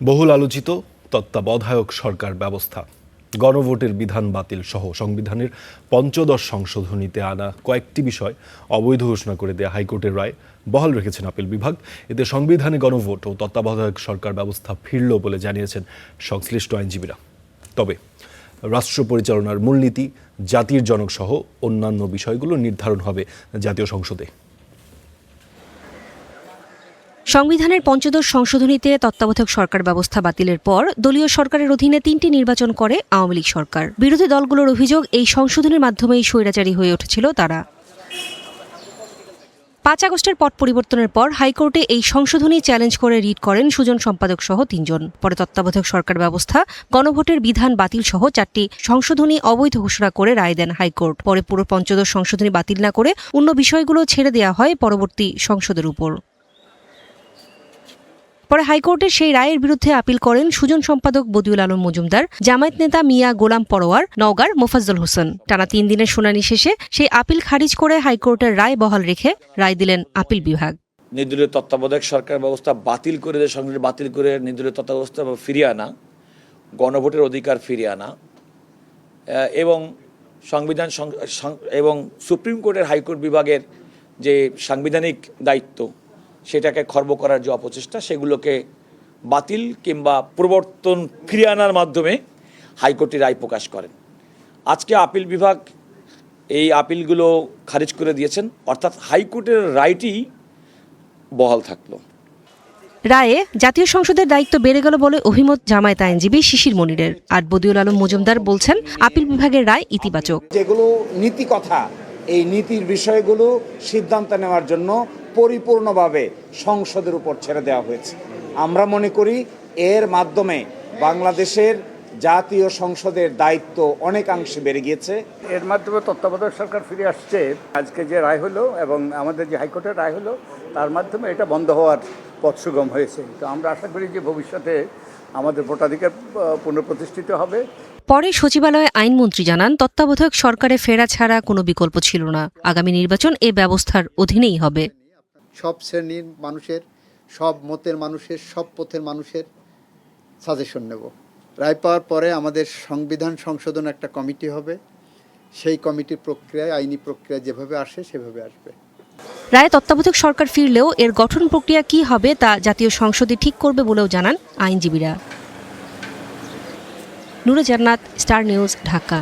বহুল আলোচিত তত্ত্বাবধায়ক সরকার ব্যবস্থা, গণভোটের বিধান বাতিল সহ সংবিধানের ৫৫ সংশোধনীতে আনা কয়েকটি বিষয় অবৈধ ঘোষণা করে দেয়া হাইকোর্টের রায় বহাল রেখেছেন আপিল বিভাগ। এতে সংবিধানে গণভোট ও তত্ত্বাবধায়ক সরকার ব্যবস্থা ফিরল বলে জানিয়েছেন সংশ্লিষ্ট আইনজীবীরা। তবে রাষ্ট্র পরিচালনার মূলনীতি, জাতির জনক সহ অন্যান্য বিষয়গুলো নির্ধারণ হবে জাতীয় সংসদে। সংবিধানের ৫৫ সংশোধনীতে তত্ত্বাবধায়ক সরকার ব্যবস্থা বাতিলের পর দলীয় সরকারের অধীনে ৩টি নির্বাচন করে আওয়ামী লীগ সরকার। বিরোধী দলগুলোর অভিযোগ, এই সংশোধনের মাধ্যমেই স্বৈরাচারী হয়ে উঠেছিল তারা। ৫ আগস্টের পট পরিবর্তনের পর হাইকোর্টে এই সংশোধনী চ্যালেঞ্জ করে রিট করেন সুজন সম্পাদক সহ ৩ জন। পরে তত্ত্বাবধায়ক সরকার ব্যবস্থা, গণভোটের বিধান বাতিল সহ 4টি সংশোধনী অবৈধ ঘোষণা করে রায় দেন হাইকোর্ট। পরে পুরো ৫৫ সংশোধনী বাতিল না করে অন্য বিষয়গুলো ছেড়ে দেওয়া হয় পরবর্তী সংসদের উপর। পরে হাইকোর্টের সেই রায়ের বিরুদ্ধে আপিল করেন সুজন সম্পাদক বদিউল আলম মজুমদার, জামায়াত নেতা মিয়া গোলাম পরোয়ার, নওগাঁর মোফাজ্জল হোসেন। টানা 3 দিনের শুনানি শেষে সেই আপিল খারিজ করে হাইকোর্টের রায় বহাল রেখে রায় দিলেন আপিল বিভাগ। নির্দলীয় তত্ত্বাবধায়ক সরকার ব্যবস্থা বাতিল করে সংবিধান বাতিল করে নির্দলীয় তত্ত্বাবধায়ক ব্যবস্থা ফিরিয়ে আনা, গণভোটের অধিকার ফিরিয়ে আনা এবং সংবিধান এবং সুপ্রিম কোর্টের হাইকোর্ট বিভাগের যে সাংবিধানিক দায়িত্ব সেটাকে খর্ব করার যে অপচেষ্টা, সেগুলোকে বাতিল কিংবা প্রবর্তন ফিরিয়ে আনার মাধ্যমে হাইকোর্টের রায় প্রকাশ করেন। আজকে আপিল বিভাগ এই আপিলগুলো খারিজ করে দিয়েছেন, অর্থাৎ হাইকোর্টের রায়টি বহাল থাকলো। রায়ে জাতীয় সংসদের দায়িত্ব বেড়ে গেল বলে অভিমত জামায়াত আইনজীবী শিশির মনিরের। আর বদিউল আলম মজুমদার বলছেন, আপিল বিভাগের রায় ইতিবাচক। যেগুলো নীতি কথা, এই নীতির বিষয়গুলো সিদ্ধান্ত নেওয়ার জন্য পরিপূর্ণভাবে সংসদের উপর ছেড়ে দেওয়া হয়েছে। আমরা মনে করি এর মাধ্যমে বাংলাদেশের জাতীয় সংসদের দায়িত্ব অনেকাংশে বেড়ে গিয়েছে। এর মাধ্যমে তত্ত্বাবধায়ক সরকার ফিরে আসছে। আজকে যে রায় হলো এবং আমাদের যে হাইকোর্টের রায় হলো, তার মাধ্যমে এটা বন্ধ হওয়ার পথ সুগম হয়েছে। তো আমরা আশা করি যে ভবিষ্যতে আমাদের ভোটাধিকার পুনঃপ্রতিষ্ঠিত হবে। পরে সচিবালয়ে আইনমন্ত্রী জানান, তত্ত্বাবধায়ক সরকারে ফেরা ছাড়া কোনো বিকল্প ছিল না। আগামী নির্বাচন এ ব্যবস্থার অধীনেই হবে। সব শ্রেণীর মানুষের, সব মতের মানুষের, সব পথের মানুষের সাজেশন নেব। রায় পাওয়ার পরে আমাদের সংবিধান সংশোধন একটা কমিটি হবে। সেই কমিটির প্রক্রিয়ায়, আইনি প্রক্রিয়া যেভাবে আসে সেভাবে আসবে। রায়ে তত্ত্বাবধায়ক সরকার ফিরলেও এর গঠন প্রক্রিয়া কী হবে তা জাতীয় সংসদে ঠিক করবে বলেও জানান আইনজীবীরা। নূরে জান্নাত, স্টার নিউজ, ঢাকা।